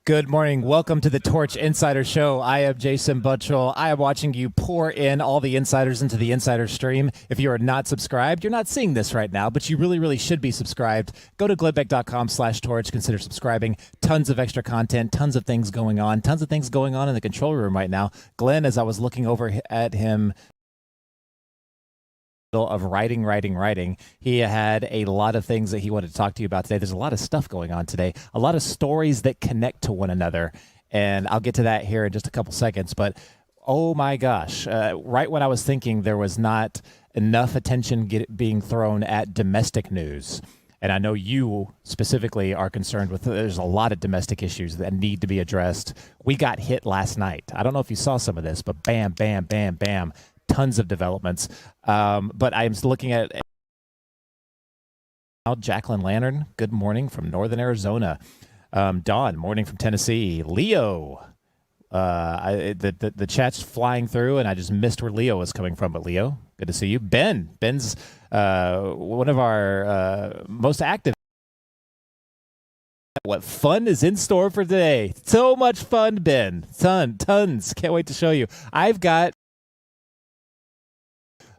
Good morning. Welcome to the Torch Insider Show. I am Jason Buttrell. I am watching you pour in all the insiders into the insider stream. If you are not subscribed, you're not seeing this right now, but you really should be subscribed. Go to glennbeck.com/torch. Consider subscribing. Tons of extra content, tons of things going on in the control room right now. Glenn, as I was looking over at him, of writing. He had a lot of things that he wanted to talk to you about today. There's a lot of stuff going on today, a lot of stories that connect to one another, and I'll get to that here in just a couple seconds. But oh my gosh, right when I was thinking there was not enough attention being thrown at domestic news, and I know you specifically are concerned with, there's a lot of domestic issues that need to be addressed. We got hit last night. I don't know if you saw some of this, but bam, bam, bam, bam. Tons of developments. But I'm looking at Jacqueline Lantern. Good morning from Northern Arizona. Dawn, morning from Tennessee. Leo. The chat's flying through, and I just missed where Leo was coming from. But Leo, good to see you. Ben's one of our most active. What fun is in store for today? So much fun, Ben. Tons. Can't wait to show you. I've got.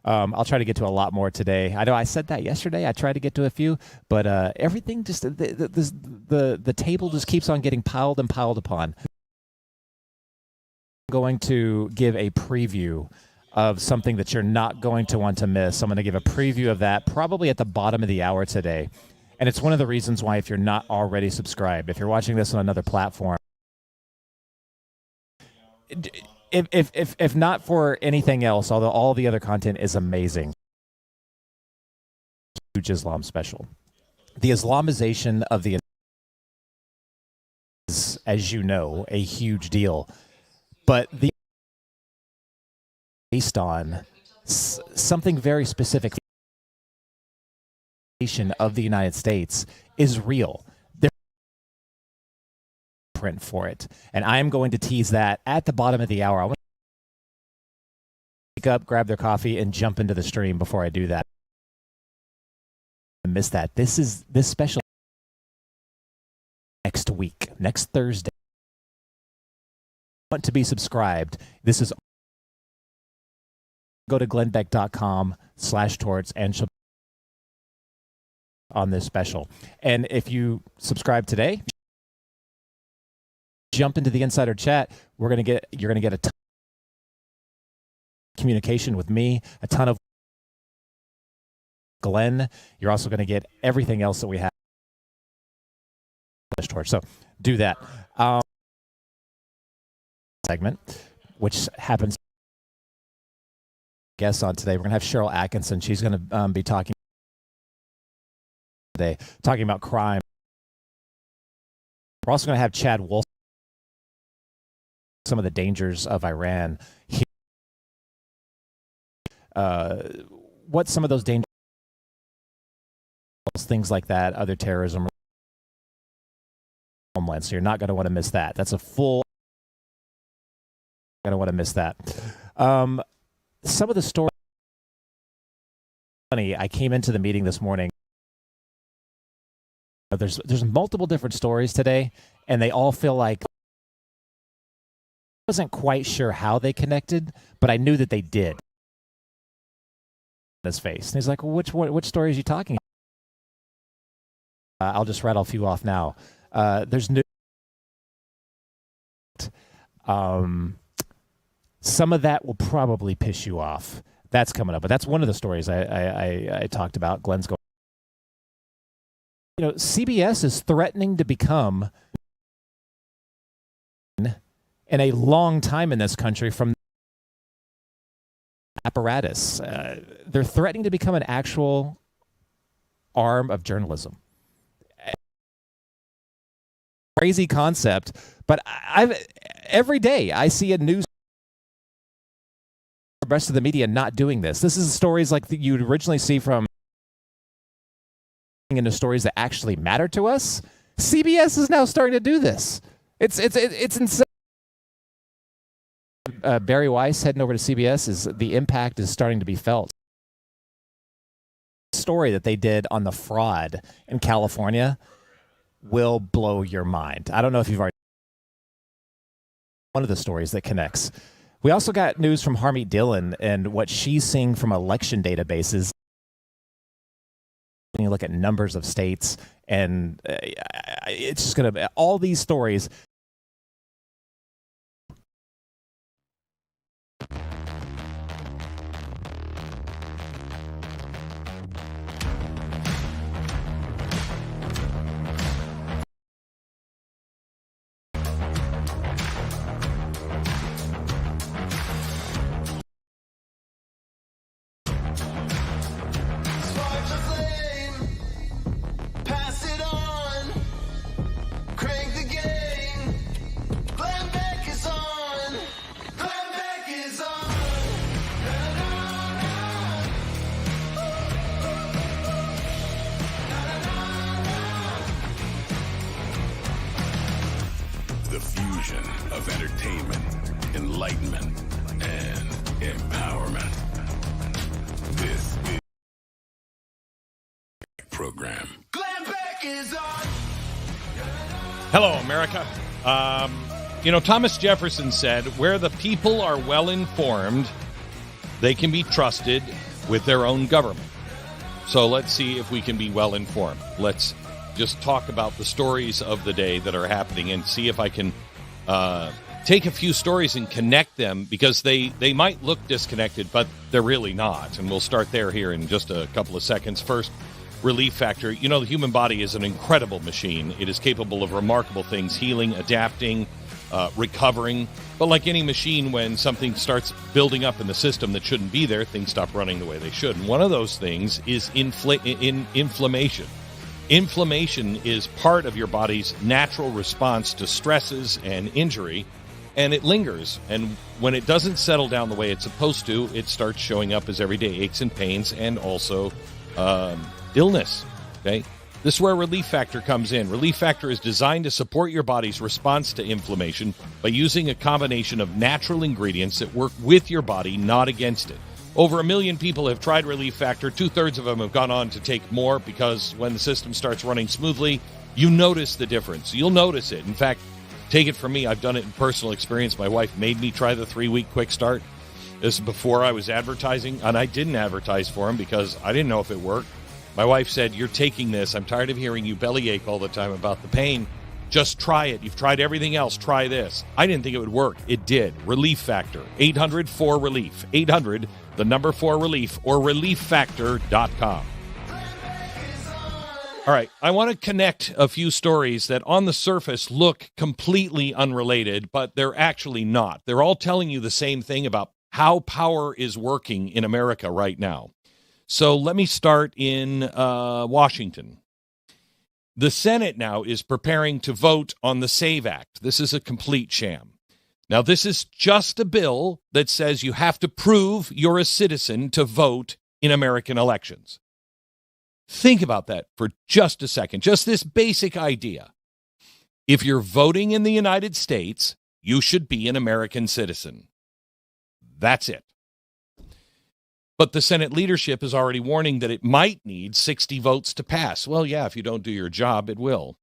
I'll try to get to a lot more today. I know I said that yesterday. I tried to get to a few, but everything just the table just keeps on getting piled and piled upon. I'm going to give a preview of something that you're not going to want to miss. I'm going to give a preview of that probably at the bottom of the hour today. And it's one of the reasons why, if you're not already subscribed, if you're watching this on another platform, if not for anything else, although all the other content is amazing, huge Islam special. The Islamization of the is, as you know, a huge deal, but the based on something very specific of the United States is real. Print for it, and I am going to tease that at the bottom of the hour. I want to wake up, grab their coffee, and jump into the stream before I do that. I miss that. This special next week, next Thursday. Want to be subscribed? This is go to glennbeck.com/torch and on this special. And if you subscribe today, jump into the insider chat. You're going to get a ton of communication with me, a ton of Glenn. You're also going to get everything else that we have. So do that. Segment, which happens. Guests on today. We're going to have Cheryl Atkinson. She's going to be talking today, talking about crime. We're also going to have Chad Wolf. Some of the dangers of Iran. What some of those dangers, things like that, other terrorism, homeland. So you're not going to want to miss that. That's a full. Going to want to miss that. Some of the stories. Funny, I came into the meeting this morning. There's multiple different stories today, and they all feel like. I wasn't quite sure how they connected, but I knew that they did. His face, and he's like, well, which story is you talking about? I'll just rattle a few off now. There's new. Some of that will probably piss you off. That's coming up, but that's one of the stories I talked about. Glenn's going. CBS is threatening to become. In a long time in this country from apparatus. They're threatening to become an actual arm of journalism. Crazy concept, but every day I see a news the rest of the media not doing this. This is stories like that you'd originally see from into stories that actually matter to us. CBS is now starting to do this. It's insane. Barry Weiss heading over to CBS, the impact is starting to be felt. Story that they did on the fraud in California will blow your mind. I don't know if you've already one of the stories that connects. We also got news from Harmeet Dillon and what she's seeing from election databases. When you look at numbers of states, and it's just going to, all these stories. Of entertainment, enlightenment, and empowerment. This is the program. Glenn Beck is on. Hello, America. Thomas Jefferson said, where the people are well informed, they can be trusted with their own government. So let's see if we can be well informed. Let's just talk about the stories of the day that are happening and see if I can take a few stories and connect them, because they might look disconnected, but they're really not. And we'll start there here in just a couple of seconds. First, relief factor. You know, the human body is an incredible machine. It is capable of remarkable things, healing, adapting, recovering. But like any machine, when something starts building up in the system that shouldn't be there, things stop running the way they should. And one of those things is inflammation. Inflammation is part of your body's natural response to stresses and injury, and it lingers. And when it doesn't settle down the way it's supposed to, it starts showing up as everyday aches and pains and also illness. Okay? This is where Relief Factor comes in. Relief Factor is designed to support your body's response to inflammation by using a combination of natural ingredients that work with your body, not against it. Over 1 million people have tried Relief Factor. 2/3 of them have gone on to take more, because when the system starts running smoothly, you notice the difference. You'll notice it. In fact, take it from me. I've done it in personal experience. My wife made me try the 3-week quick start. This is before I was advertising, and I didn't advertise for him because I didn't know if it worked. My wife said, "You're taking this. I'm tired of hearing you bellyache all the time about the pain. Just try it. You've tried everything else. Try this." I didn't think it would work. It did. Relief Factor. 800-4RELIEF. 800, the number 4RELIEF, or relieffactor.com. All right. I want to connect a few stories that on the surface look completely unrelated, but they're actually not. They're all telling you the same thing about how power is working in America right now. So let me start in Washington. The Senate now is preparing to vote on the SAVE Act. This is a complete sham. Now, this is just a bill that says you have to prove you're a citizen to vote in American elections. Think about that for just a second. Just this basic idea. If you're voting in the United States, you should be an American citizen. That's it. But the Senate leadership is already warning that it might need 60 votes to pass. Well, yeah, if you don't do your job, it will.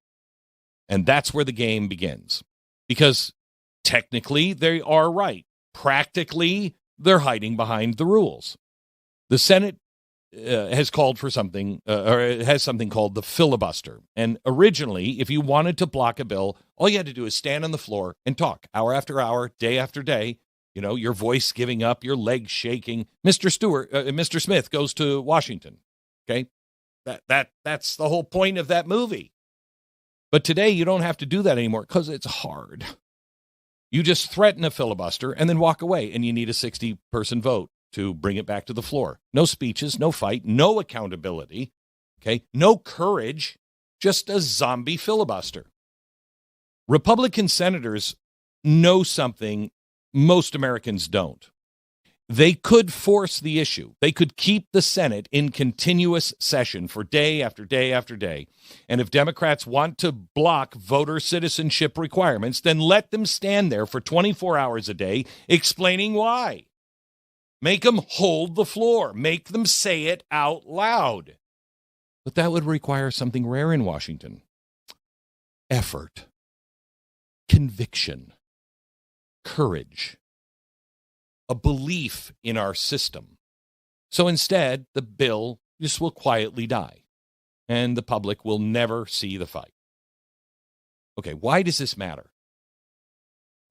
And that's where the game begins. Because technically, they are right. Practically, they're hiding behind the rules. The Senate has called for something, or has something called the filibuster. And originally, if you wanted to block a bill, all you had to do is stand on the floor and talk hour after hour, day after day. You know, your voice giving up, your legs shaking. Mr. Smith goes to Washington. Okay, that's the whole point of that movie. But today you don't have to do that anymore because it's hard. You just threaten a filibuster and then walk away, and you need a 60-person vote to bring it back to the floor. No speeches, no fight, no accountability. Okay, no courage, just a zombie filibuster. Republican senators know something most Americans don't. They could force the issue. They could keep the Senate in continuous session for day after day after day. And if Democrats want to block voter citizenship requirements, then let them stand there for 24 hours a day explaining why. Make them hold the floor. Make them say it out loud. But that would require something rare in Washington. Effort. Conviction. courage, a belief in our system. So instead, the bill just will quietly die, and the public will never see the fight. Okay, why does this matter?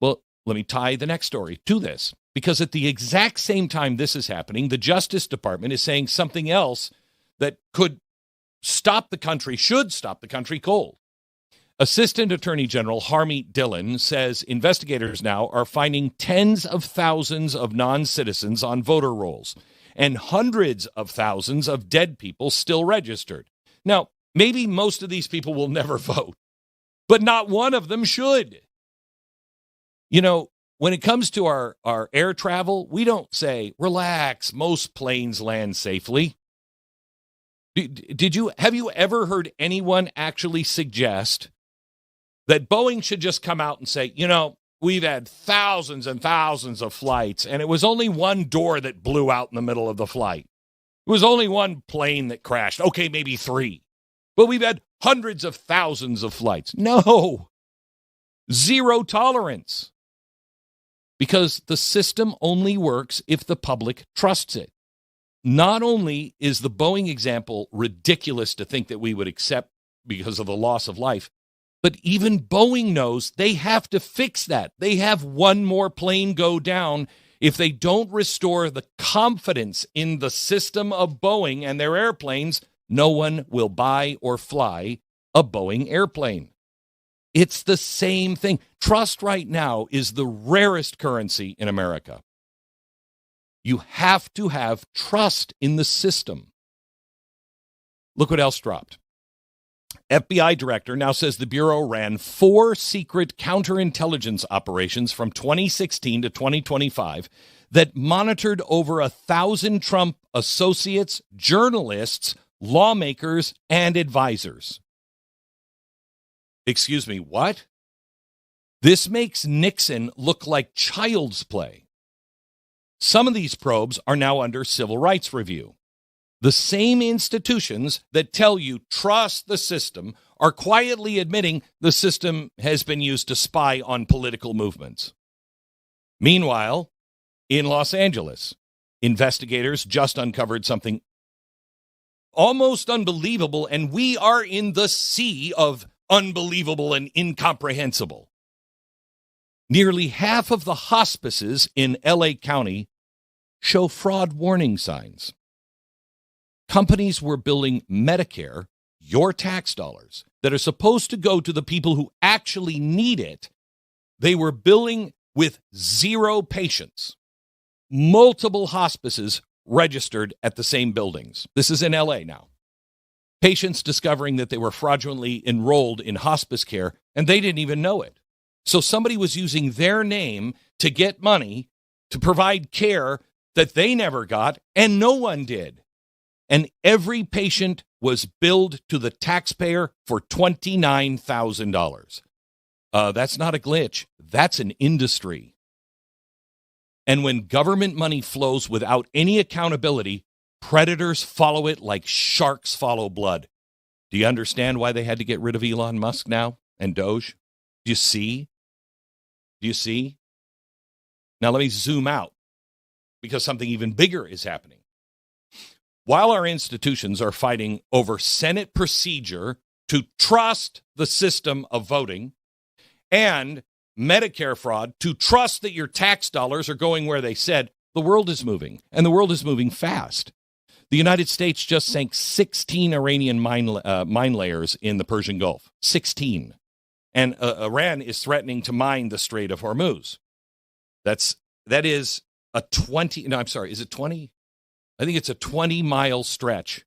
Well, let me tie the next story to this, because at the exact same time this is happening, the Justice Department is saying something else that could stop the country, should stop the country cold. Assistant Attorney General Harmeet Dillon says investigators now are finding tens of thousands of non-citizens on voter rolls and hundreds of thousands of dead people still registered. Now, maybe most of these people will never vote, but not one of them should. You know, when it comes to our air travel, we don't say, relax, most planes land safely. Have you ever heard anyone actually suggest that Boeing should just come out and say, you know, we've had thousands and thousands of flights, and it was only one door that blew out in the middle of the flight. It was only one plane that crashed. Okay, maybe three. But we've had hundreds of thousands of flights. No. Zero tolerance. Because the system only works if the public trusts it. Not only is the Boeing example ridiculous to think that we would accept because of the loss of life, but even Boeing knows they have to fix that. They have one more plane go down. If they don't restore the confidence in the system of Boeing and their airplanes, no one will buy or fly a Boeing airplane. It's the same thing. Trust right now is the rarest currency in America. You have to have trust in the system. Look what else dropped. FBI director now says the Bureau ran 4 secret counterintelligence operations from 2016 to 2025 that monitored over 1,000 Trump associates, journalists, lawmakers, and advisors. Excuse me, what? This makes Nixon look like child's play. Some of these probes are now under civil rights review. The same institutions that tell you trust the system are quietly admitting the system has been used to spy on political movements. Meanwhile, in Los Angeles, investigators just uncovered something almost unbelievable, and we are in the sea of unbelievable and incomprehensible. Nearly half of the hospices in LA County show fraud warning signs. Companies were billing Medicare, your tax dollars, that are supposed to go to the people who actually need it. They were billing with 0 patients. Multiple hospices registered at the same buildings. This is in LA now. Patients discovering that they were fraudulently enrolled in hospice care, and they didn't even know it. So somebody was using their name to get money to provide care that they never got, and no one did. And every patient was billed to the taxpayer for $29,000. That's not a glitch. That's an industry. And when government money flows without any accountability, predators follow it like sharks follow blood. Do you understand why they had to get rid of Elon Musk now and Doge? Do you see? Do you see? Now let me zoom out, because something even bigger is happening. While our institutions are fighting over Senate procedure to trust the system of voting and Medicare fraud to trust that your tax dollars are going where they said, the world is moving, and the world is moving fast. The United States just sank 16 Iranian mine layers in the Persian Gulf. 16. And Iran is threatening to mine the Strait of Hormuz. That is a 20, no, I'm sorry, is it 20? I think it's a 20-mile stretch,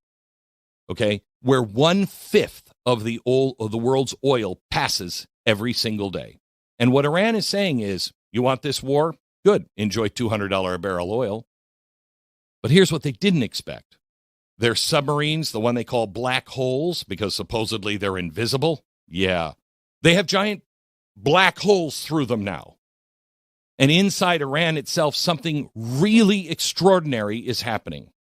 okay, where 1/5 of the world's oil passes every single day. And what Iran is saying is, you want this war? Good, enjoy $200 a barrel oil. But here's what they didn't expect. Their submarines, the one they call black holes, because supposedly they're invisible, yeah, they have giant black holes through them now. And inside Iran itself, something really extraordinary is happening.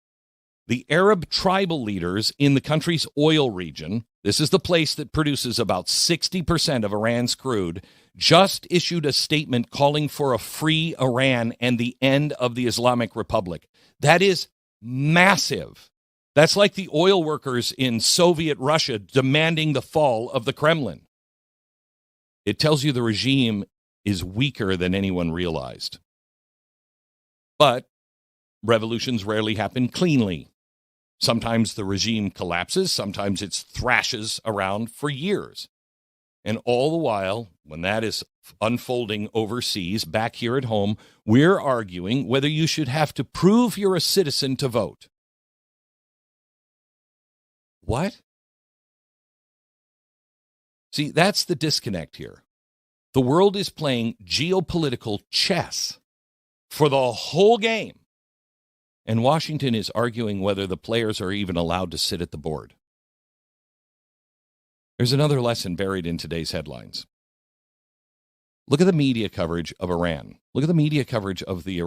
The Arab tribal leaders in the country's oil region, this is the place that produces about 60% of Iran's crude, just issued a statement calling for a free Iran and the end of the Islamic Republic. That is massive. That's like the oil workers in Soviet Russia demanding the fall of the Kremlin. It tells you the regime is weaker than anyone realized. But revolutions rarely happen cleanly. Sometimes the regime collapses, sometimes it thrashes around for years. And all the while, when that is unfolding overseas, back here at home, we're arguing whether you should have to prove you're a citizen to vote. What? See, that's the disconnect here. The world is playing geopolitical chess for the whole game. And Washington is arguing whether the players are even allowed to sit at the board. There's another lesson buried in today's headlines. Look at the media coverage of Iran. Look at the media coverage of the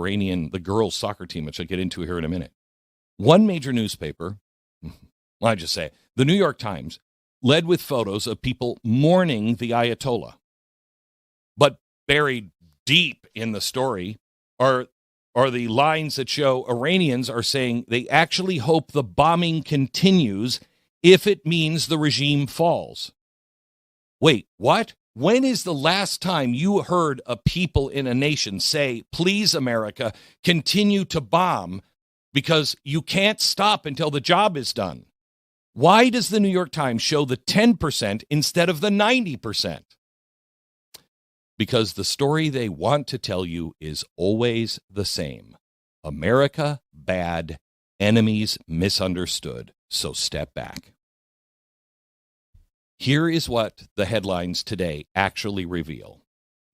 girls' soccer team, which I'll get into here in a minute. One major newspaper, I just say, the New York Times, led with photos of people mourning the Ayatollah. But buried deep in the story are the lines that show Iranians are saying they actually hope the bombing continues if it means the regime falls. Wait, what? When is the last time you heard a people in a nation say, please, America, continue to bomb because you can't stop until the job is done? Why does the New York Times show the 10% instead of the 90%? Because the story they want to tell you is always the same. America bad, enemies misunderstood, so step back. Here is what the headlines today actually reveal.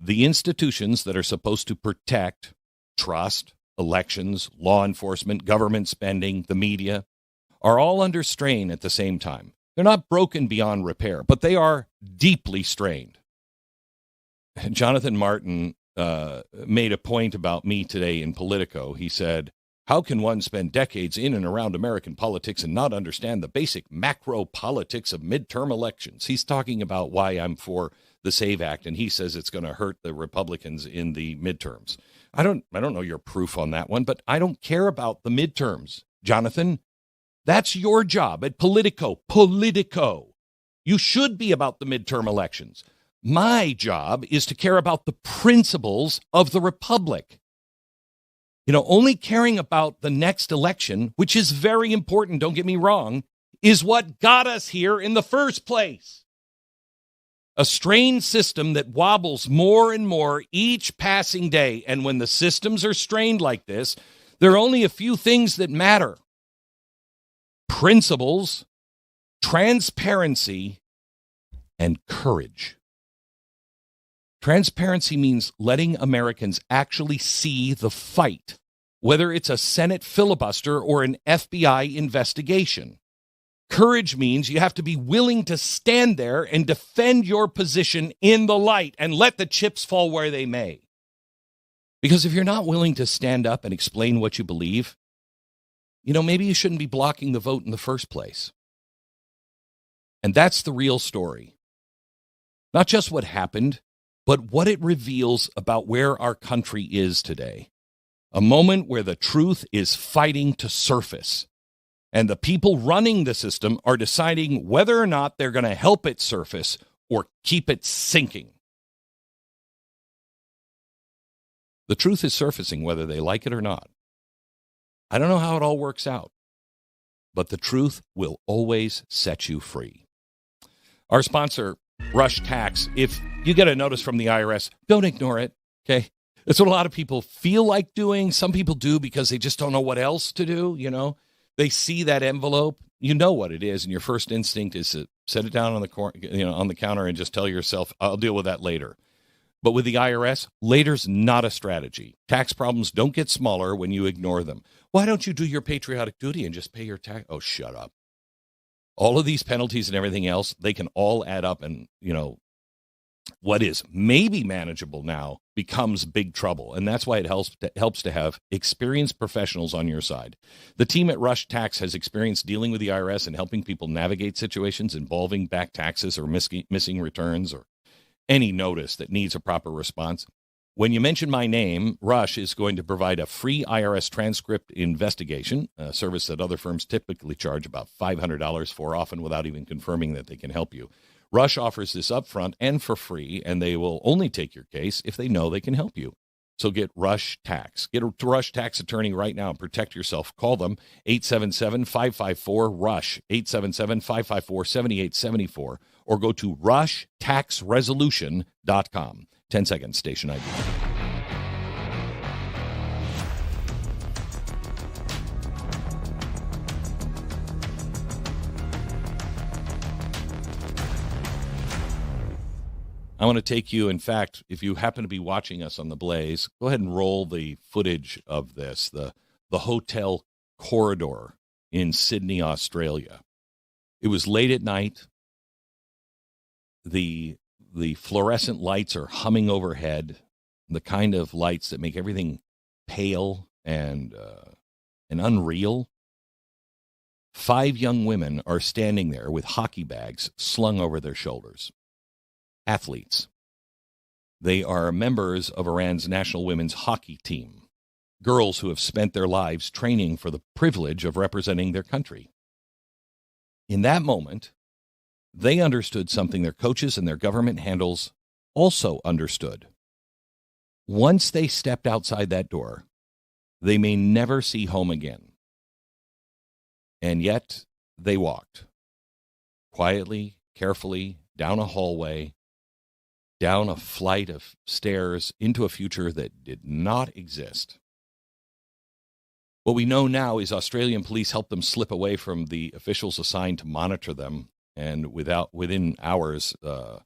The institutions that are supposed to protect trust, elections, law enforcement, government spending, the media, are all under strain at the same time. They're not broken beyond repair, but they are deeply strained. Jonathan Martin made a point about me today in Politico. He said, how can one spend decades in and around American politics and not understand the basic macro politics of midterm elections? He's talking about why I'm for the SAVE Act, and he says it's going to hurt the Republicans in the midterms. I don't know your proof on that one, but I don't care about the midterms, Jonathan. That's your job at Politico. You should be about the midterm elections. My job is to care about the principles of the republic. Only caring about the next election, which is very important, don't get me wrong, is what got us here in the first place. A strained system that wobbles more and more each passing day. And when the systems are strained like this, there are only a few things that matter. Principles, transparency, and courage. Transparency means letting Americans actually see the fight, whether it's a Senate filibuster or an FBI investigation. Courage means you have to be willing to stand there and defend your position in the light and let the chips fall where they may. Because if you're not willing to stand up and explain what you believe, maybe you shouldn't be blocking the vote in the first place. And that's the real story. Not just what happened, but what it reveals about where our country is today. A moment where the truth is fighting to surface. And the people running the system are deciding whether or not they're going to help it surface or keep it sinking. The truth is surfacing whether they like it or not. I don't know how it all works out, but the truth will always set you free. Our sponsor, Rush Tax. If you get a notice from the IRS, don't ignore it, okay? That's what a lot of people feel like doing. Some people do because they just don't know what else to do, They see that envelope, you know what it is, and your first instinct is to set it down on the counter and just tell yourself, I'll deal with that later. But with the IRS, later's not a strategy. Tax problems don't get smaller when you ignore them. Why don't you do your patriotic duty and just pay your tax? Oh, shut up. All of these penalties and everything else, they can all add up, and, what is maybe manageable now becomes big trouble. And that's why it helps to have experienced professionals on your side. The team at Rush Tax has experience dealing with the IRS and helping people navigate situations involving back taxes or missing returns or any notice that needs a proper response. When you mention my name, Rush is going to provide a free IRS transcript investigation, a service that other firms typically charge about $500 for, often without even confirming that they can help you. Rush offers this upfront and for free, and they will only take your case if they know they can help you. So get Rush Tax. Get a Rush Tax attorney right now and protect yourself. Call them 877-554-RUSH, 877-554-7874, or go to rushtaxresolution.com. 10 seconds, station ID. I want to take you, in fact, if you happen to be watching us on the Blaze, go ahead and roll the footage of this, the hotel corridor in Sydney, Australia. It was late at night. The fluorescent lights are humming overhead, the kind of lights that make everything pale and unreal. 5 young women are standing there with hockey bags slung over their shoulders. Athletes. They are members of Iran's national women's hockey team, girls who have spent their lives training for the privilege of representing their country. In that moment, they understood something their coaches and their government handles also understood. Once they stepped outside that door, they may never see home again. And yet, they walked quietly, carefully, down a hallway, down a flight of stairs into a future that did not exist. What we know now is Australian police helped them slip away from the officials assigned to monitor them, and within hours, the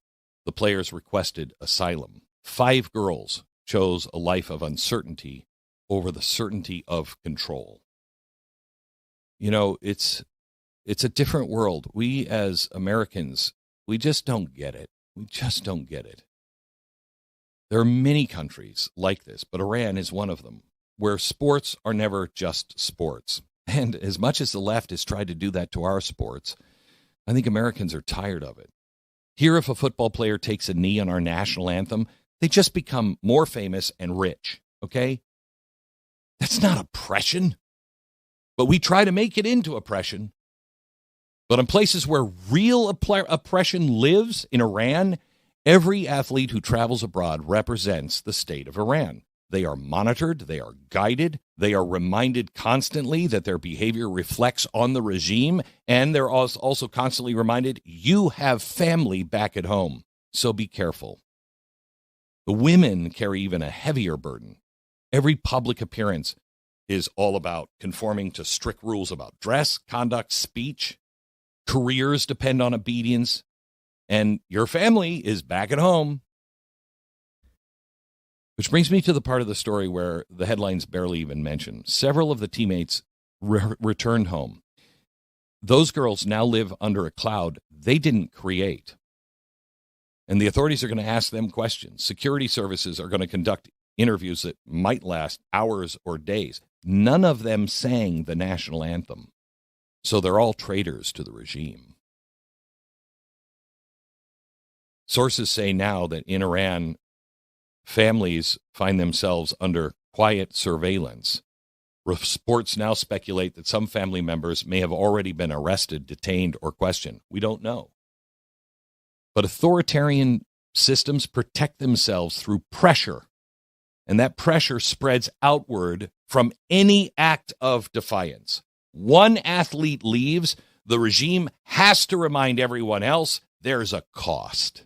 players requested asylum. 5 girls chose a life of uncertainty over the certainty of control. You know, it's a different world. We as Americans, we just don't get it. We just don't get it. There are many countries like this, but Iran is one of them, where sports are never just sports. And as much as the left has tried to do that to our sports, I think Americans are tired of it. Here, if a football player takes a knee on our national anthem, they just become more famous and rich, okay? That's not oppression. But we try to make it into oppression. But in places where real oppression lives, in Iran, every athlete who travels abroad represents the state of Iran. They are monitored, they are guided, they are reminded constantly that their behavior reflects on the regime, and they're also constantly reminded, you have family back at home, so be careful. The women carry even a heavier burden. Every public appearance is all about conforming to strict rules about dress, conduct, speech. Careers depend on obedience, and your family is back at home. Which brings me to the part of the story where the headlines barely even mention. Several of the teammates returned home. Those girls now live under a cloud they didn't create. And the authorities are going to ask them questions. Security services are going to conduct interviews that might last hours or days. None of them sang the national anthem. So they're all traitors to the regime. Sources say now that in Iran, families find themselves under quiet surveillance. Reports now speculate that some family members may have already been arrested, detained, or questioned. We don't know. But authoritarian systems protect themselves through pressure, and that pressure spreads outward from any act of defiance. One athlete leaves, the regime has to remind everyone else there's a cost.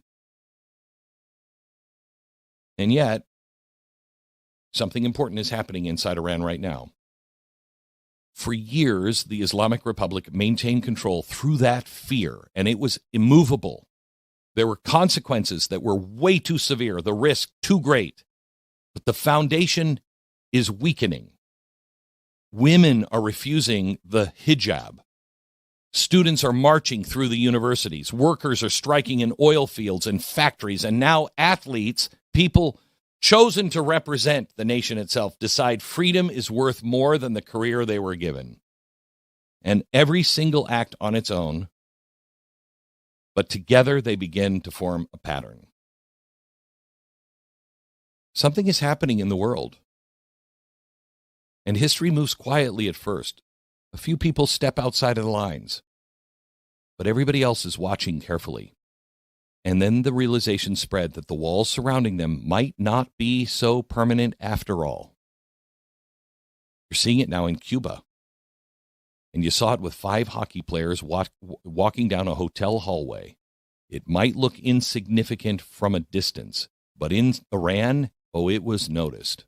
And yet, something important is happening inside Iran right now. For years, the Islamic Republic maintained control through that fear, and it was immovable. There were consequences that were way too severe, the risk too great. But the foundation is weakening. Women are refusing the hijab. Students are marching through the universities. Workers are striking in oil fields and factories. And now athletes, people chosen to represent the nation itself, decide freedom is worth more than the career they were given. And every single act on its own, but together they begin to form a pattern. Something is happening in the world. And history moves quietly at first. A few people step outside of the lines, but everybody else is watching carefully. And then the realization spread that the walls surrounding them might not be so permanent after all. You're seeing it now in Cuba. And you saw it with 5 hockey players walking down a hotel hallway. It might look insignificant from a distance, but in Iran, it was noticed.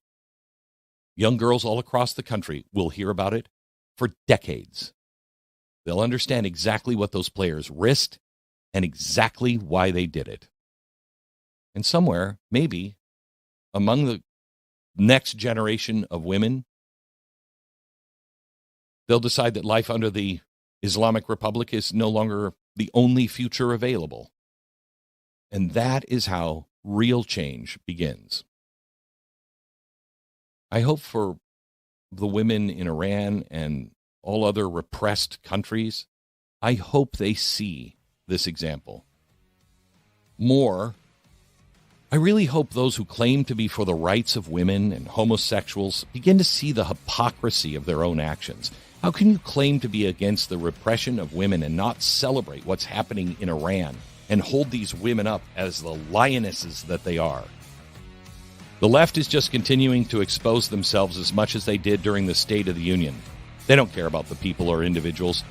Young girls all across the country will hear about it for decades. They'll understand exactly what those players risked and exactly why they did it. And somewhere, maybe, among the next generation of women, they'll decide that life under the Islamic Republic is no longer the only future available. And that is how real change begins. I hope for the women in Iran and all other repressed countries, I hope they see this example. More, I really hope those who claim to be for the rights of women and homosexuals begin to see the hypocrisy of their own actions. How can you claim to be against the repression of women and not celebrate what's happening in Iran and hold these women up as the lionesses that they are? The left is just continuing to expose themselves as much as they did during the State of the Union. They don't care about the people or individuals.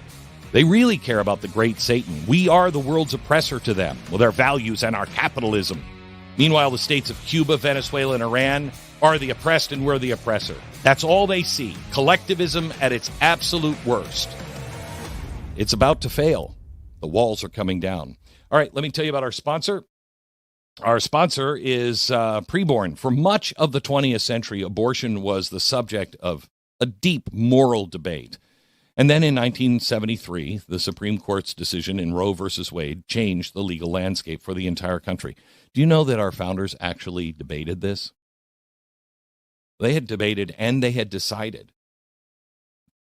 They really care about the great Satan. We are the world's oppressor to them with our values and our capitalism. Meanwhile, the states of Cuba, Venezuela, and Iran are the oppressed and we're the oppressor. That's all they see. Collectivism at its absolute worst. It's about to fail. The walls are coming down. All right, let me tell you about our sponsor. Our sponsor is Preborn. For much of the 20th century, abortion was the subject of a deep moral debate. And then in 1973, the Supreme Court's decision in Roe versus Wade changed the legal landscape for the entire country. Do you know that our founders actually debated this? They had debated and they had decided.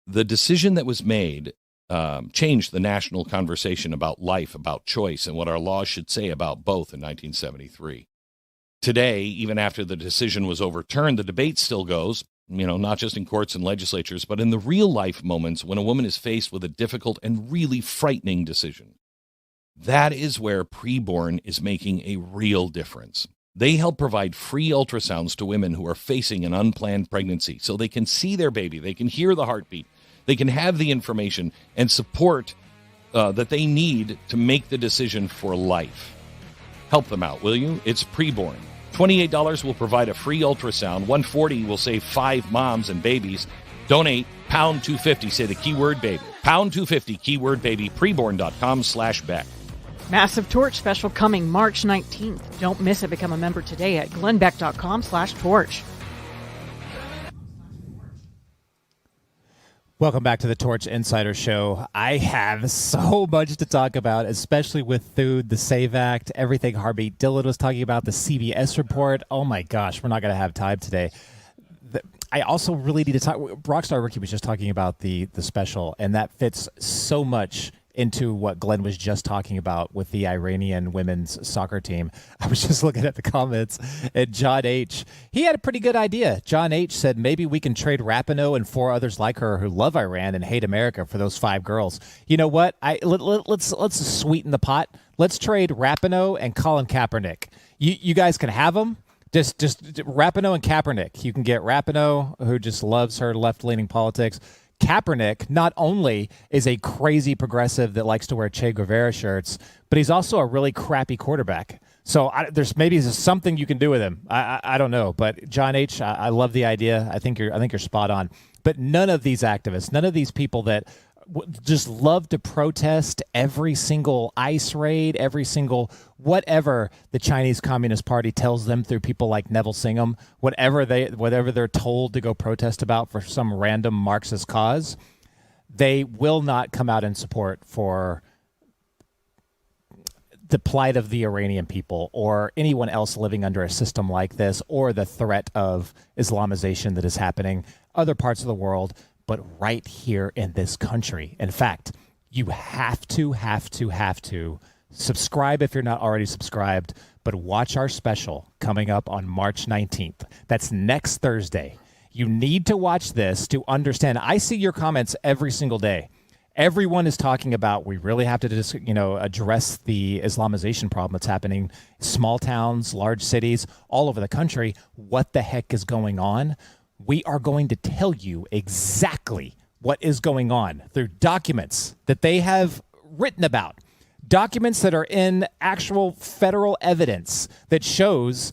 The decision that was made changed the national conversation about life, about choice, and what our laws should say about both in 1973. Today, even after the decision was overturned, the debate still goes, not just in courts and legislatures, but in the real life moments when a woman is faced with a difficult and really frightening decision. That is where Preborn is making a real difference. They help provide free ultrasounds to women who are facing an unplanned pregnancy so they can see their baby, they can hear the heartbeat, they can have the information and support that they need to make the decision for life. Help them out, will you? It's Preborn. $28 will provide a free ultrasound. $140 will save 5 moms and babies. Donate pound 250. Say the keyword baby. Pound 250 keyword baby. Preborn.com/Beck. Massive Torch special coming March 19th. Don't miss it. Become a member today at glennbeck.com/torch. Welcome back to the Torch Insider Show. I have so much to talk about, especially with food, the SAVE Act, everything Harvey Dillon was talking about, the CBS report. Oh my gosh, we're not going to have time today. I also really need to talk. Rockstar Ricky was just talking about the special, and that fits so much into what Glenn was just talking about with the Iranian women's soccer team. I was just looking at the comments, and John H., he had a pretty good idea. John H. said, maybe we can trade Rapinoe and 4 others like her who love Iran and hate America for those 5 girls. You know what? Let's sweeten the pot. Let's trade Rapinoe and Colin Kaepernick. You guys can have them. Just Rapinoe and Kaepernick. You can get Rapinoe, who just loves her left-leaning politics. Kaepernick not only is a crazy progressive that likes to wear Che Guevara shirts, but he's also a really crappy quarterback. So there's maybe something you can do with him. I don't know, but John H., I love the idea. I think you're spot on. But none of these activists, none of these people that just love to protest every single ICE raid, every single whatever the Chinese Communist Party tells them through people like Neville Singham, whatever they're told to go protest about for some random Marxist cause, they will not come out in support for the plight of the Iranian people or anyone else living under a system like this, or the threat of Islamization that is happening other parts of the world, but right here in this country. In fact, you have to subscribe if you're not already subscribed. but watch our special coming up on March 19th. That's next Thursday. You need to watch this to understand. I see your comments every single day. Everyone is talking about we really have to just, address the Islamization problem that's happening. Small towns, large cities, all over the country. What the heck is going on? We are going to tell you exactly what is going on through documents that they have written about, documents that are in actual federal evidence that shows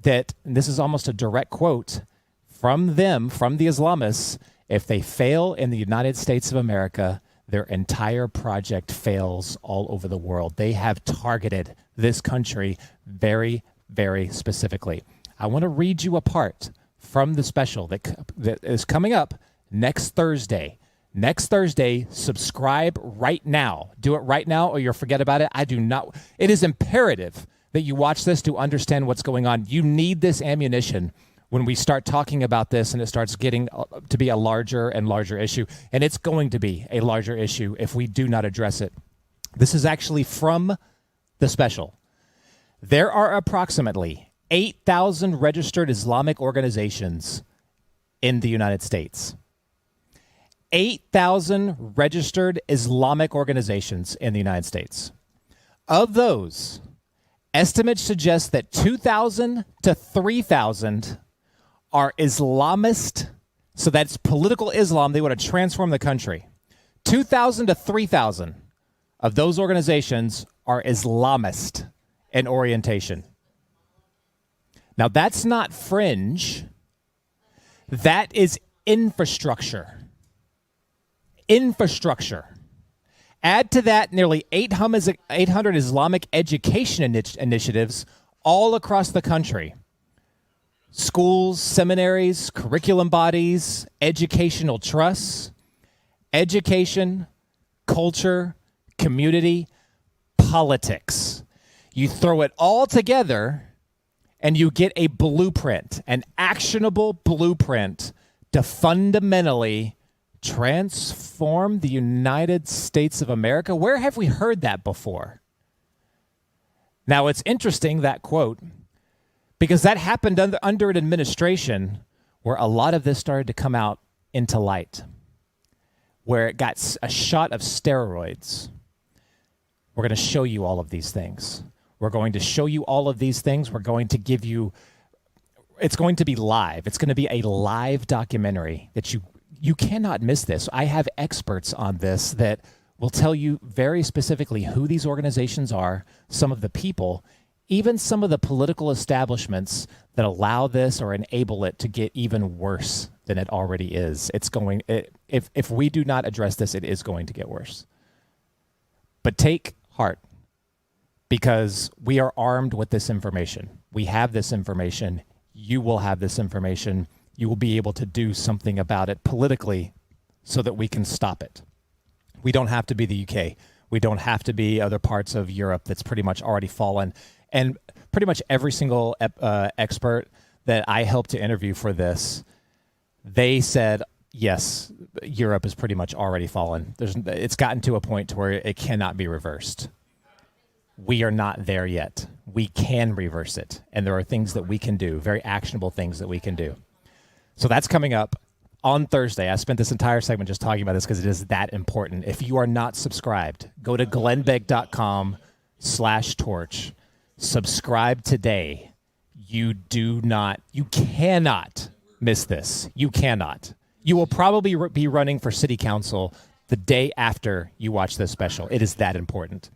that, and this is almost a direct quote from them, from the Islamists, if they fail in the United States of America, their entire project fails all over the world. They have targeted this country very, very specifically. I want to read you a part from the special that is coming up next Thursday. Next Thursday, subscribe right now. Do it right now or you'll forget about it. I do not. It is imperative that you watch this to understand what's going on. You need this ammunition when we start talking about this and it starts getting to be a larger and larger issue. And it's going to be a larger issue if we do not address it. This is actually from the special. There are approximately 8,000 registered Islamic organizations in the United States. 8,000 registered Islamic organizations in the United States. Of those, estimates suggest that 2,000 to 3,000 are Islamist, so that's political Islam. They want to transform the country. 2,000 to 3,000 of those organizations are Islamist in orientation. Now, that's not fringe. That is infrastructure. Infrastructure. Add to that nearly 800 Islamic education initiatives all across the country. Schools, seminaries, curriculum bodies, educational trusts, education, culture, community, politics. You throw it all together and you get a blueprint, an actionable blueprint to fundamentally transform the United States of America. Where have we heard that before? Now, it's interesting, that quote, because that happened under an administration where a lot of this started to come out into light, where it got a shot of steroids. We're going to show you all of these things. We're going to show you all of these things. We're going to give you, it's going to be live. It's going to be a live documentary that you cannot miss this. I have experts on this that will tell you very specifically who these organizations are, some of the people, even some of the political establishments that allow this or enable it to get even worse than it already is. If we do not address this, it is going to get worse. But take heart, because we are armed with this information. We have this information. You will have this information. You will be able to do something about it politically so that we can stop it. We don't have to be the UK. We don't have to be other parts of Europe that's pretty much already fallen. And pretty much every single expert that I helped to interview for this, they said, yes, Europe is pretty much already fallen. It's gotten to a point to where it cannot be reversed. We are not there yet. We can reverse it. And there are things that we can do, very actionable things that we can do. So that's coming up on Thursday. I spent this entire segment just talking about this because it is that important. If you are not subscribed, go to glennbeck.com/torch. Subscribe today. You cannot miss this. You cannot. You will probably be running for city council the day after you watch this special. It is that important.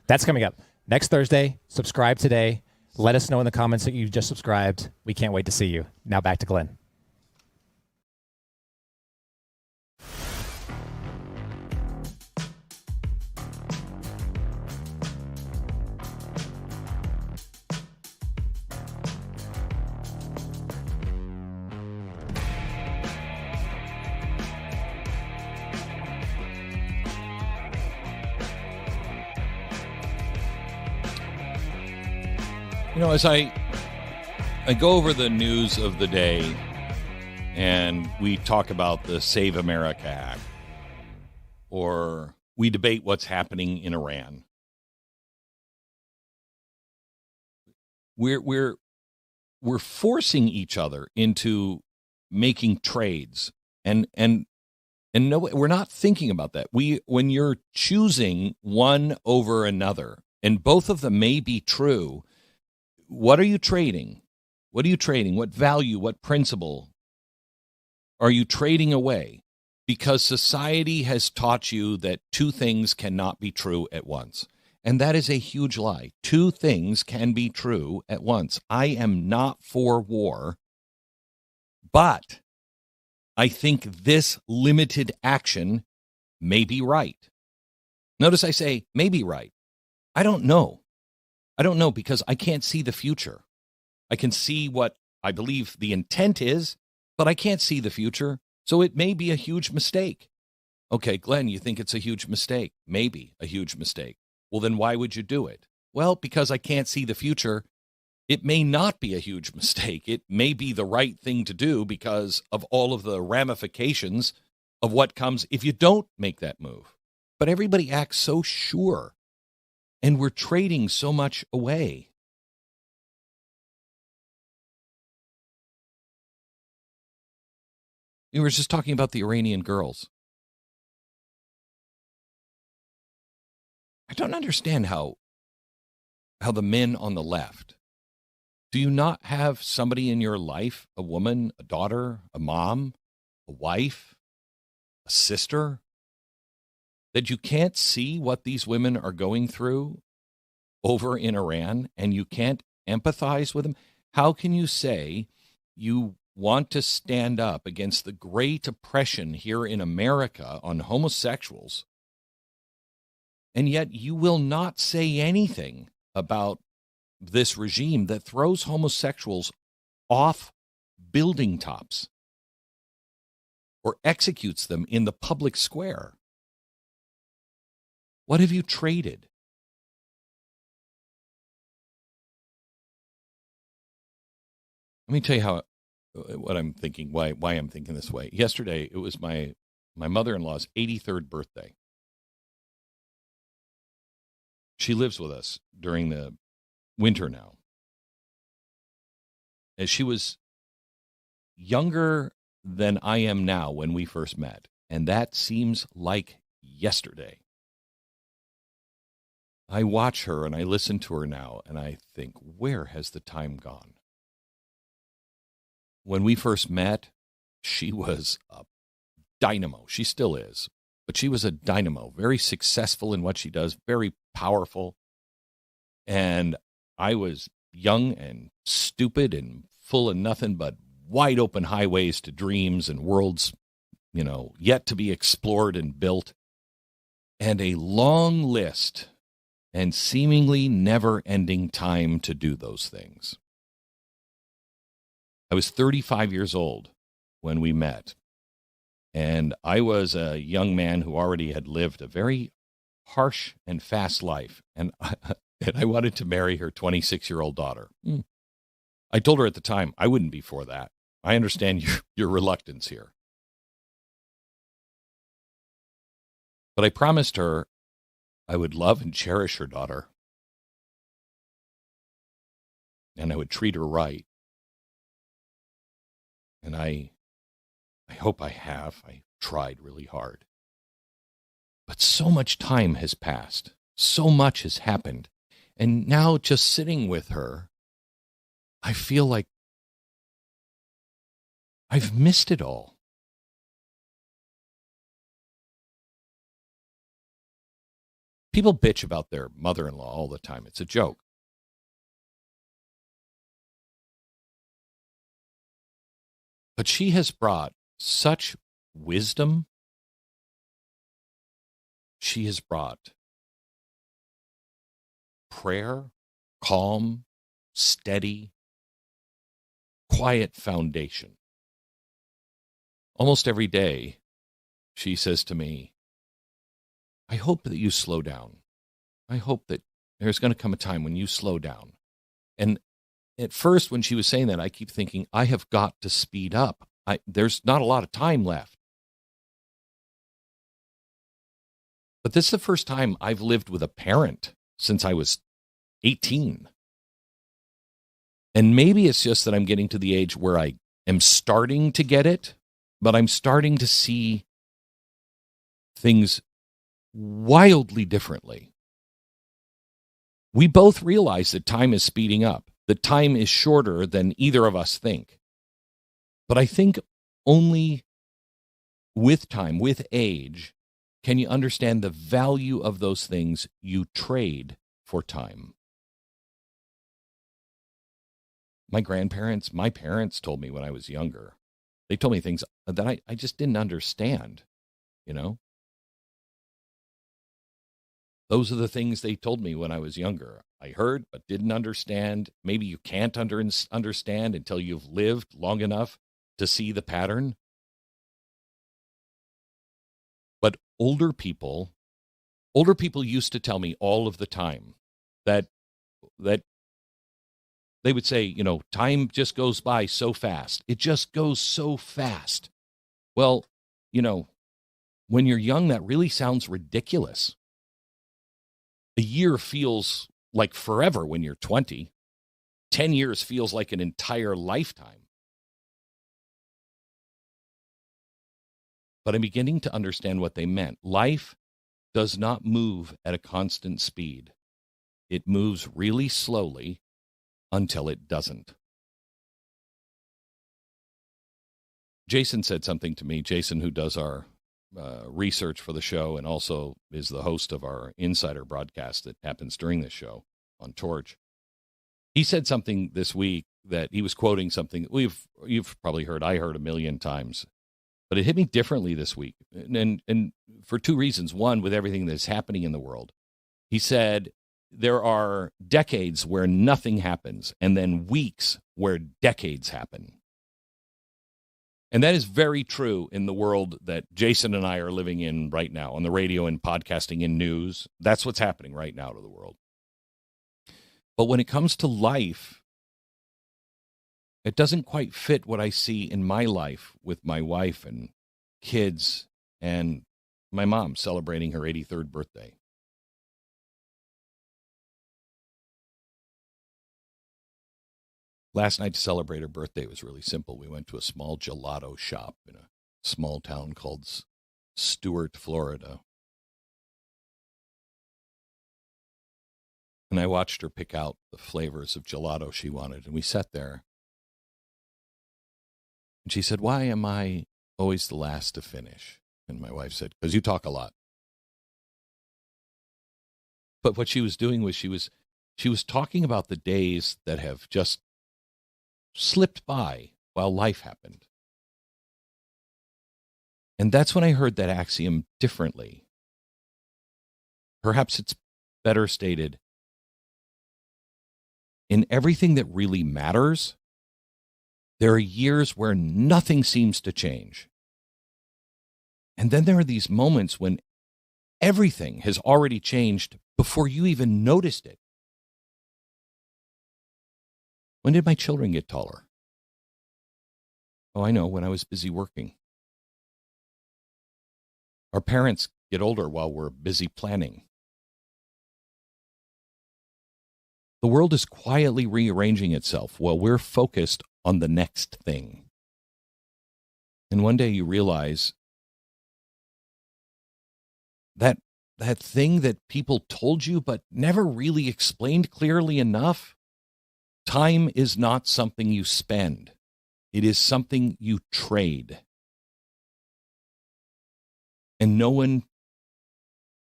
That's coming up next Thursday. Subscribe today. Let us know in the comments that you just subscribed. We can't wait to see you. Now back to Glenn. You know, as I go over the news of the day and we talk about the Save America Act, or we debate what's happening in Iran, We're forcing each other into making trades, and no, we're not thinking about that. When you're choosing one over another, and both of them may be true, what are you trading? What are you trading? What value, what principle are you trading away? Because society has taught you that two things cannot be true at once. And that is a huge lie. Two things can be true at once. I am not for war, but I think this limited action may be right. Notice I say may be right. I don't know. I don't know because I can't see the future. I can see what I believe the intent is, but I can't see the future. So it may be a huge mistake. Okay, Glenn, you think it's a huge mistake? Maybe a huge mistake. Well, then why would you do it? Well, because I can't see the future. It may not be a huge mistake. It may be the right thing to do because of all of the ramifications of what comes if you don't make that move. But everybody acts so sure, and we're trading so much away. We were just talking about the Iranian girls. I don't understand how the men on the left, do you not have somebody in your life, a woman, a daughter, a mom, a wife, a sister, that you can't see what these women are going through over in Iran and you can't empathize with them? How can you say you want to stand up against the great oppression here in America on homosexuals, and yet you will not say anything about this regime that throws homosexuals off building tops or executes them in the public square? What have you traded? Let me tell you what I'm thinking, why I'm thinking this way. Yesterday, it was my mother-in-law's 83rd birthday. She lives with us during the winter now. And she was younger than I am now when we first met, and that seems like yesterday. I watch her and I listen to her now, and I think, where has the time gone? When we first met, she was a dynamo. She still is, but she was a dynamo, very successful in what she does, very powerful. And I was young and stupid and full of nothing but wide open highways to dreams and worlds, yet to be explored and built, and a long list and seemingly never-ending time to do those things. I was 35 years old when we met, and I was a young man who already had lived a very harsh and fast life, and I wanted to marry her 26-year-old daughter. I told her at the time I wouldn't be for that. I understand your reluctance here. But I promised her I would love and cherish her daughter, and I would treat her right. And I hope I have. I tried really hard. But so much time has passed. So much has happened. And now just sitting with her, I feel like I've missed it all. People bitch about their mother-in-law all the time. It's a joke. But she has brought such wisdom. She has brought prayer, calm, steady, quiet foundation. Almost every day, she says to me, I hope that you slow down. I hope that there's going to come a time when you slow down. And at first, when she was saying that, I keep thinking, I have got to speed up. There's not a lot of time left. But this is the first time I've lived with a parent since I was 18. And maybe it's just that I'm getting to the age where I am starting to get it, but I'm starting to see things wildly differently. We both realize that time is speeding up, that time is shorter than either of us think. But I think only with time, with age, can you understand the value of those things you trade for time. My parents told me when I was younger. They told me things that I just didn't understand, you know? Those are the things they told me when I was younger. I heard but didn't understand. Maybe you can't understand until you've lived long enough to see the pattern. But older people used to tell me all of the time that they would say, you know, time just goes by so fast. It just goes so fast. Well, you know, when you're young, that really sounds ridiculous. A year feels like forever when you're 20. 10 years feels like an entire lifetime. But I'm beginning to understand what they meant. Life does not move at a constant speed. It moves really slowly until it doesn't. Jason said something to me. Jason, who does our research for the show and also is the host of our insider broadcast that happens during this show on Torch. He said something this week that he was quoting something you've probably heard. I heard a million times, but it hit me differently this week, and for two reasons. One, with everything that's happening in the world, he said there are decades where nothing happens, and then weeks where decades happen. And that is very true in the world that Jason and I are living in right now, on the radio and podcasting and news. That's what's happening right now to the world. But when it comes to life, it doesn't quite fit what I see in my life with my wife and kids and my mom celebrating her 83rd birthday. Last night to celebrate her birthday was really simple. We went to a small gelato shop in a small town called Stuart, Florida. And I watched her pick out the flavors of gelato she wanted. And we sat there. And she said, "Why am I always the last to finish?" And my wife said, "Because you talk a lot." But what she was doing was she was talking about the days that have just slipped by while life happened. And that's when I heard that axiom differently. Perhaps it's better stated. In everything that really matters, there are years where nothing seems to change. And then there are these moments when everything has already changed before you even noticed it. When did my children get taller? Oh, I know, when I was busy working. Our parents get older while we're busy planning. The world is quietly rearranging itself while we're focused on the next thing. And one day you realize that thing that people told you but never really explained clearly enough, time is not something you spend. It is something you trade. And no one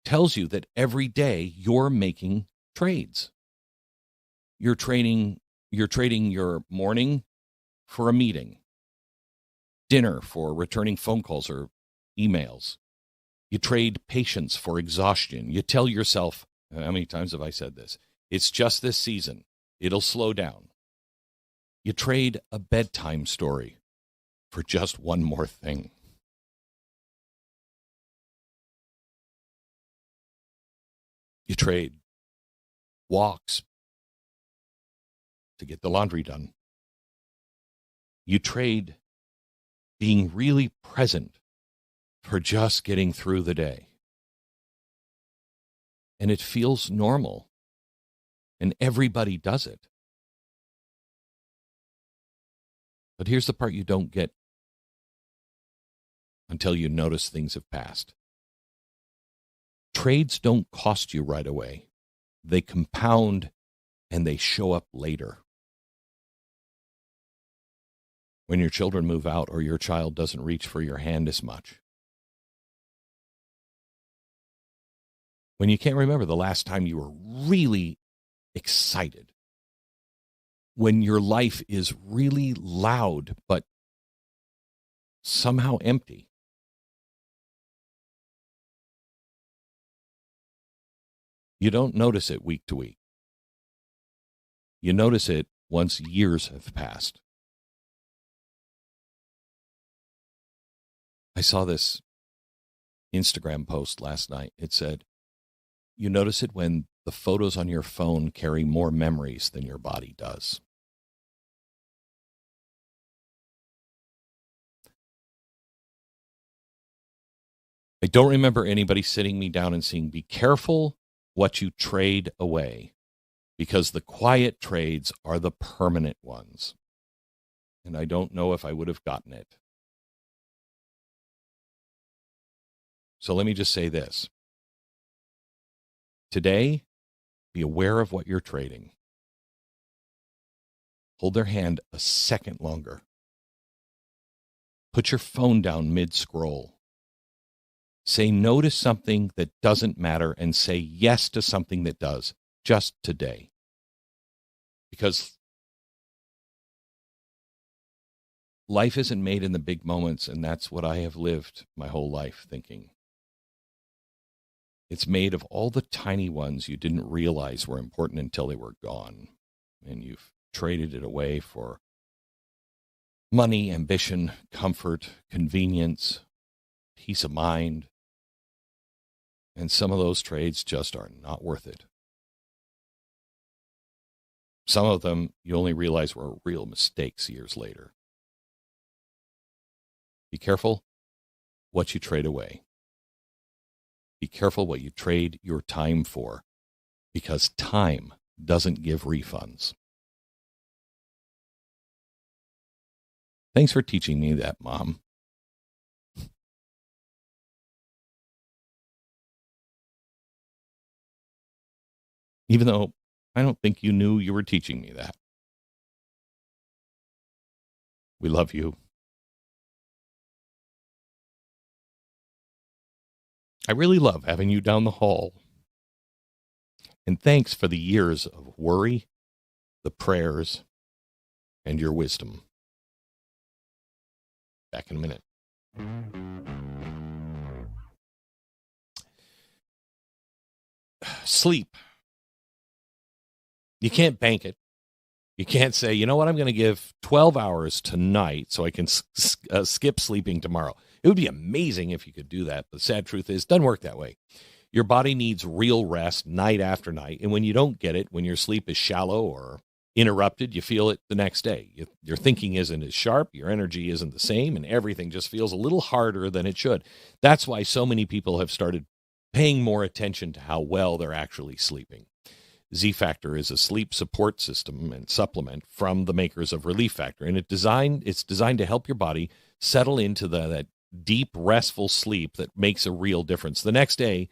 tells you that every day you're making trades. You're trading your morning for a meeting, dinner for returning phone calls or emails. You trade patience for exhaustion. You tell yourself, how many times have I said this? It's just this season. It'll slow down. You trade a bedtime story for just one more thing. You trade walks to get the laundry done. You trade being really present for just getting through the day. And it feels normal. And everybody does it. But here's the part you don't get until you notice things have passed. Trades don't cost you right away. They compound and they show up later. When your children move out or your child doesn't reach for your hand as much. When you can't remember the last time you were really excited. When your life is really loud but somehow empty. You don't notice it week to week. You notice it once years have passed. I saw this Instagram post last night. It said, you notice it when the photos on your phone carry more memories than your body does. I don't remember anybody sitting me down and saying, be careful what you trade away, because the quiet trades are the permanent ones. And I don't know if I would have gotten it. So let me just say this. Today, be aware of what you're trading. Hold their hand a second longer. Put your phone down mid-scroll. Say no to something that doesn't matter and say yes to something that does, just today. Because life isn't made in the big moments, and that's what I have lived my whole life thinking. It's made of all the tiny ones you didn't realize were important until they were gone. And you've traded it away for money, ambition, comfort, convenience, peace of mind. And some of those trades just are not worth it. Some of them you only realize were real mistakes years later. Be careful what you trade away. Be careful what you trade your time for, because time doesn't give refunds. Thanks for teaching me that, Mom. Even though I don't think you knew you were teaching me that. We love you. I really love having you down the hall. And thanks for the years of worry, the prayers, and your wisdom. Back in a minute. Sleep. You can't bank it. You can't say, you know what, I'm going to give 12 hours tonight so I can skip sleeping tomorrow. It would be amazing if you could do that. But the sad truth is, it doesn't work that way. Your body needs real rest night after night. And when you don't get it, when your sleep is shallow or interrupted, you feel it the next day. Your thinking isn't as sharp, your energy isn't the same, and everything just feels a little harder than it should. That's why so many people have started paying more attention to how well they're actually sleeping. Zfactor is a sleep support system and supplement from the makers of Relief Factor, and it's designed to help your body settle into that deep, restful sleep that makes a real difference. The next day,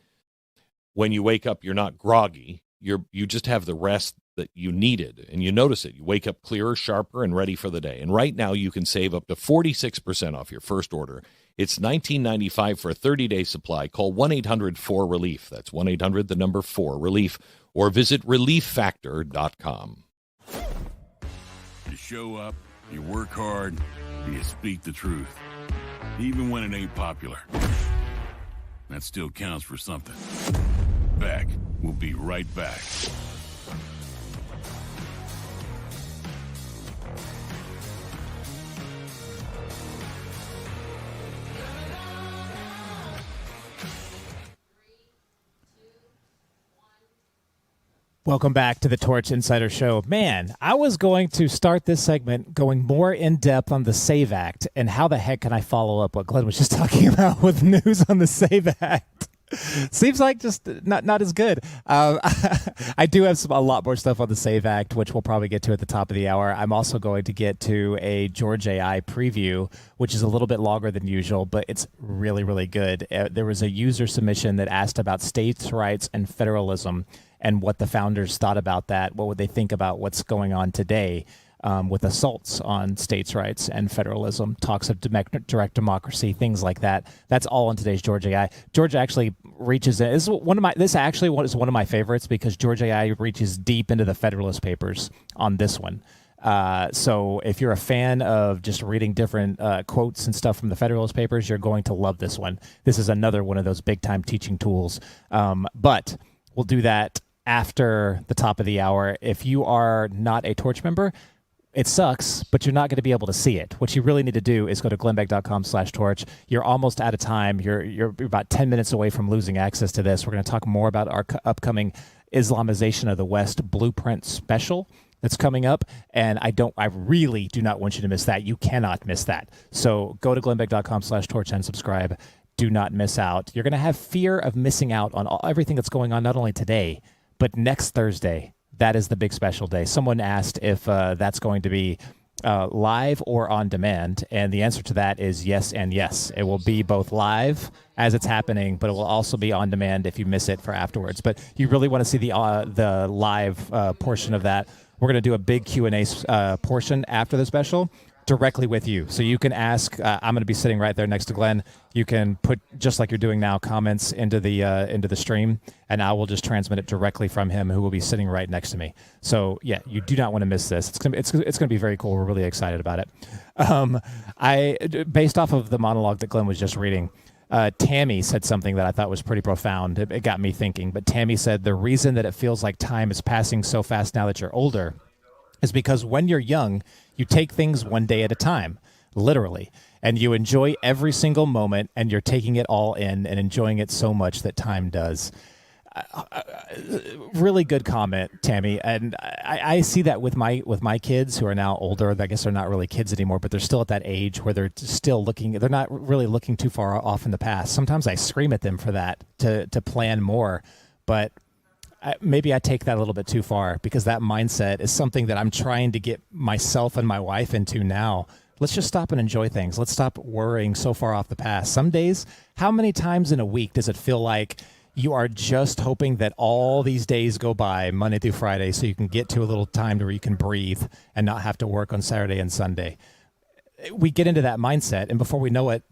when you wake up, you're not groggy. You just have the rest that you needed, and you notice it. You wake up clearer, sharper, and ready for the day. And right now, you can save up to 46% off your first order. It's $19.95 for a 30-day supply. Call 1-800-4RELIEF. That's 1-800, the number 4-RELIEF. Or visit ReliefFactor.com. You show up, you work hard, and you speak the truth. Even when it ain't popular. That still counts for something. Beck will be right back. Welcome back to the Torch Insider Show. Man, I was going to start this segment going more in depth on the SAVE Act and how the heck can I follow up what Glenn was just talking about with news on the SAVE Act. Seems like just not as good. I do have a lot more stuff on the SAVE Act, which we'll probably get to at the top of the hour. I'm also going to get to a George AI preview, which is a little bit longer than usual, but it's really, really good. There was a user submission that asked about states' rights and federalism and what the founders thought about that. What would they think about what's going on today? With assaults on states' rights and federalism, talks of direct democracy, things like that. That's all in today's George AI. George actually reaches. This actually is one of my favorites because George AI reaches deep into the Federalist Papers on this one. So if you're a fan of just reading different quotes and stuff from the Federalist Papers, you're going to love this one. This is another one of those big-time teaching tools. But we'll do that after the top of the hour. If you are not a Torch member, it sucks, but you're not going to be able to see it. What you really need to do is go to glennbeck.com/torch. You're almost out of time. You're about 10 minutes away from losing access to this. We're going to talk more about our upcoming Islamization of the West Blueprint Special that's coming up, and I really do not want you to miss that. You cannot miss that. So go to glennbeck.com/torch and subscribe. Do not miss out. You're going to have fear of missing out on everything that's going on, not only today, but next Thursday. That is the big special day. Someone asked if that's going to be live or on demand, and the answer to that is yes and yes. It will be both live as it's happening, but it will also be on demand if you miss it for afterwards. But you really want to see the live portion of that. We're going to do a big Q&A portion after the special directly with you. So you can ask, I'm going to be sitting right there next to Glenn. You can put, just like you're doing now, comments into the stream, and I will just transmit it directly from him, who will be sitting right next to me. So yeah, you do not want to miss this. It's going to be very cool. We're really excited about it. Based off of the monologue that Glenn was just reading, Tammy said something that I thought was pretty profound. It got me thinking. But Tammy said, the reason that it feels like time is passing so fast now that you're older is because when you're young, you take things one day at a time, literally, and you enjoy every single moment, and you're taking it all in and enjoying it so much that time does. Really good comment, Tammy, and I see that with my kids who are now older. I guess they're not really kids anymore, but they're still at that age where they're still looking. They're not really looking too far off in the past. Sometimes I scream at them for that to plan more, but maybe I take that a little bit too far, because that mindset is something that I'm trying to get myself and my wife into now. Let's just stop and enjoy things. Let's stop worrying so far off the past. Some days, how many times in a week does it feel like you are just hoping that all these days go by, Monday through Friday, so you can get to a little time where you can breathe and not have to work on Saturday and Sunday? We get into that mindset, and before we know it,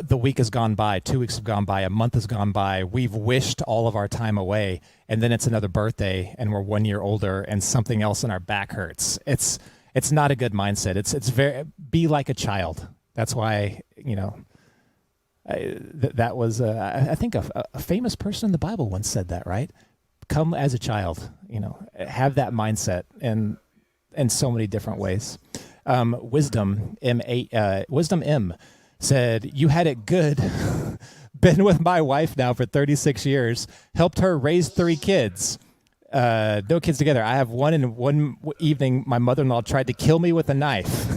the week has gone by, 2 weeks have gone by, a month has gone by. We've wished all of our time away, and then it's another birthday, and we're 1 year older, and something else in our back hurts. It's not a good mindset. It's very, be like a child. That's why, that was I think a famous person in the Bible once said that, right? Come as a child. Have that mindset in so many different ways. Wisdom M said, you had it good. Been with my wife now for 36 years. Helped her raise 3 kids. No kids together. I have one, and one evening my mother-in-law tried to kill me with a knife.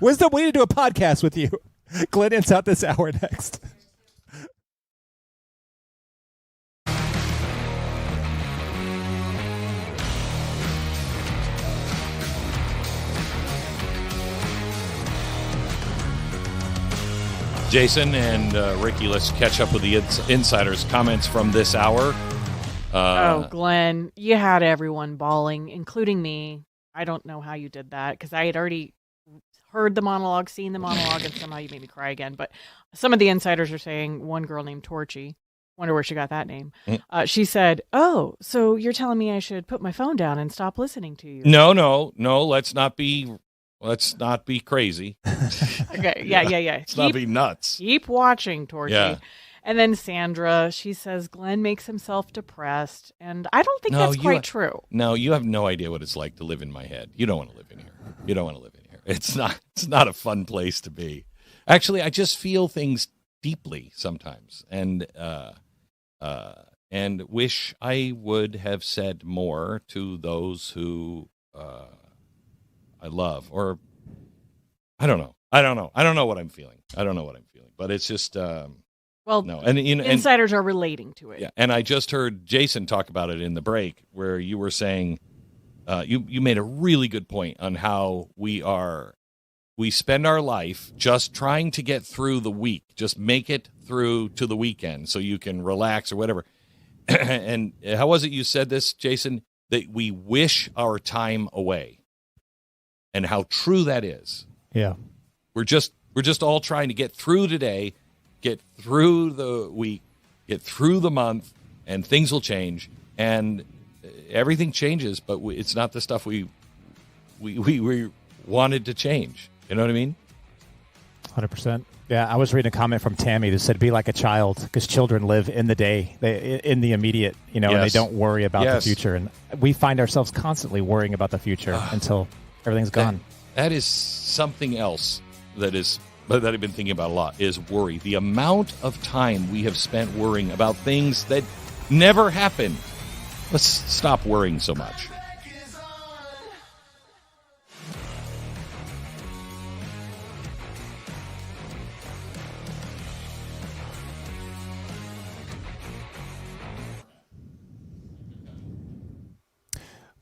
Wisdom, we need to do a podcast with you. Glenn ends out this hour next. Jason and Ricky, let's catch up with the insiders' comments from this hour. Glenn, you had everyone bawling, including me. I don't know how you did that, because I had already heard the monologue, seen the monologue, and somehow you made me cry again. But some of the insiders are saying one girl named Torchy, wonder where she got that name. She said, "Oh, so you're telling me I should put my phone down and stop listening to you?" No. Let's not be crazy. Okay, yeah. Let's not be nuts. Keep watching, Torchy. Yeah. And then Sandra, she says Glenn makes himself depressed, and I don't think that's quite true. No, you have no idea what it's like to live in my head. You don't want to live in here. It's not a fun place to be. Actually, I just feel things deeply sometimes, and wish I would have said more to those who I love, or I don't know. I don't know what I'm feeling. But it's just Well, no, and insiders are relating to it. Yeah, and I just heard Jason talk about it in the break, where you were saying you made a really good point on how we spend our life just trying to get through the week, just make it through to the weekend so you can relax or whatever. And how was it you said this, Jason? That we wish our time away, and how true that is. Yeah, we're just all trying to get through today, get through the week, get through the month, and things will change. And everything changes, but it's not the stuff we wanted to change. You know what I mean? 100%. Yeah, I was reading a comment from Tammy that said, "Be like a child," because children live in the day, in the immediate, and they don't worry about the future. And we find ourselves constantly worrying about the future until everything's gone. That is something else that I've been thinking about a lot, is worry. The amount of time we have spent worrying about things that never happened. Let's stop worrying so much.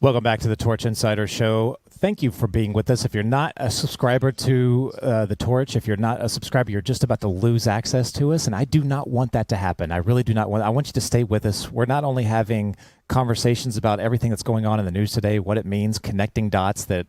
Welcome back to the Torch Insider Show. Thank you for being with us. If you're not a subscriber to the Torch, if you're not a subscriber, you're just about to lose access to us, and I do not want that to happen. I really do not want. I want you to stay with us. We're not only having conversations about everything that's going on in the news today, what it means, connecting dots that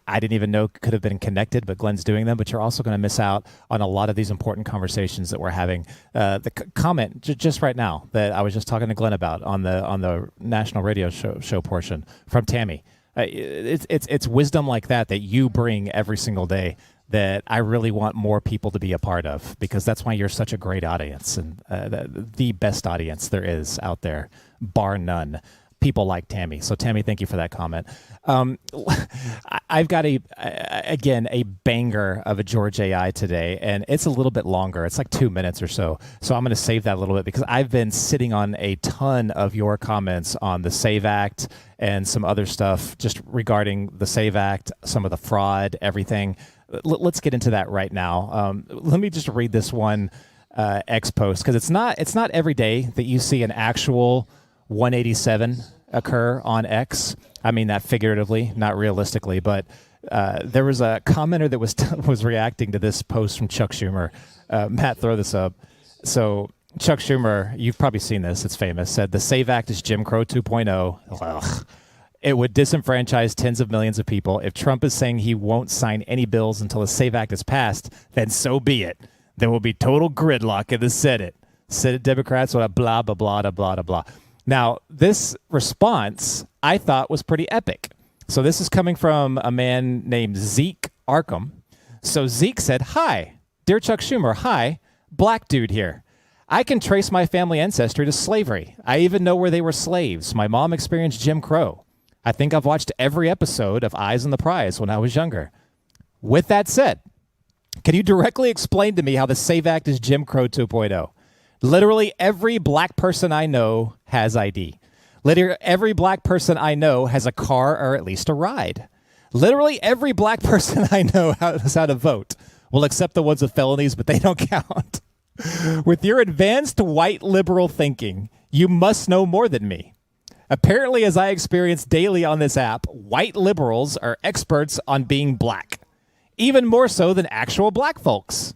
I didn't even know could have been connected, but Glenn's doing them. But you're also going to miss out on a lot of these important conversations that we're having. The comment just right now that I was just talking to Glenn about on the national radio show portion from Tammy. It's wisdom like that you bring every single day that I really want more people to be a part of, because that's why you're such a great audience, and the best audience there is out there, bar none. People like Tammy. So Tammy, thank you for that comment. I've got a banger of a George AI today, and it's a little bit longer. It's like 2 minutes or so. So I'm going to save that a little bit, because I've been sitting on a ton of your comments on the SAVE Act and some other stuff just regarding the SAVE Act, some of the fraud, everything. Let's get into that right now. Let me just read this one X post, because it's not every day that you see an actual 187 occur on X. I mean that figuratively, not realistically, but there was a commenter that was reacting to this post from Chuck Schumer. Matt, throw this up. So Chuck Schumer, you've probably seen this, it's famous, said the SAVE Act is Jim Crow 2.0. Ugh. It would disenfranchise tens of millions of people. If Trump is saying he won't sign any bills until the SAVE Act is passed, then so be it. There will be total gridlock in the Senate. Senate Democrats will have blah, blah, blah, blah, blah, blah. Now, this response I thought was pretty epic. So this is coming from a man named Zeke Arkham. So Zeke said, "Hi, dear Chuck Schumer, hi, black dude here. I can trace my family ancestry to slavery. I even know where they were slaves. My mom experienced Jim Crow. I think I've watched every episode of Eyes on the Prize when I was younger. With that said, can you directly explain to me how the SAVE Act is Jim Crow 2.0? Literally every black person I know has ID. Literally every black person I know has a car or at least a ride. Literally every black person I know knows how to vote. Well, except the ones with felonies, but they don't count. With your advanced white liberal thinking, you must know more than me. Apparently, as I experience daily on this app, white liberals are experts on being black, even more so than actual black folks.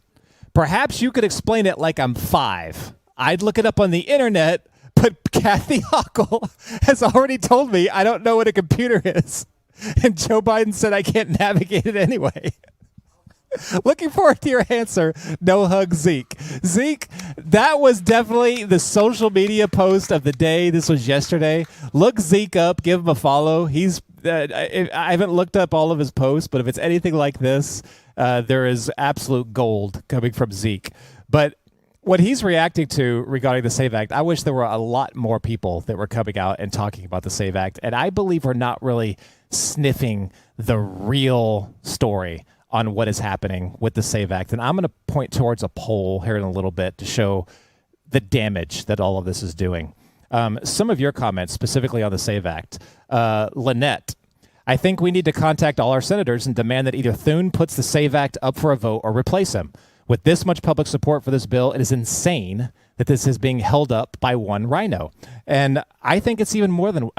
Perhaps you could explain it like I'm 5. I'd look it up on the internet, but Kathy Hochul has already told me I don't know what a computer is. And Joe Biden said I can't navigate it anyway. Looking forward to your answer. No hug, Zeke. Zeke, that was definitely the social media post of the day. This was yesterday. Look Zeke up. Give him a follow. I haven't looked up all of his posts, but if it's anything like this, there is absolute gold coming from Zeke. But what he's reacting to regarding the SAVE Act, I wish there were a lot more people that were coming out and talking about the SAVE Act. And I believe we're not really sniffing the real story on what is happening with the SAVE Act. And I'm going to point towards a poll here in a little bit to show the damage that all of this is doing. Some of your comments specifically on the SAVE Act. Lynette, I think we need to contact all our senators and demand that either Thune puts the SAVE Act up for a vote or replace him. With this much public support for this bill, it is insane that this is being held up by one rhino. And I think it's even more than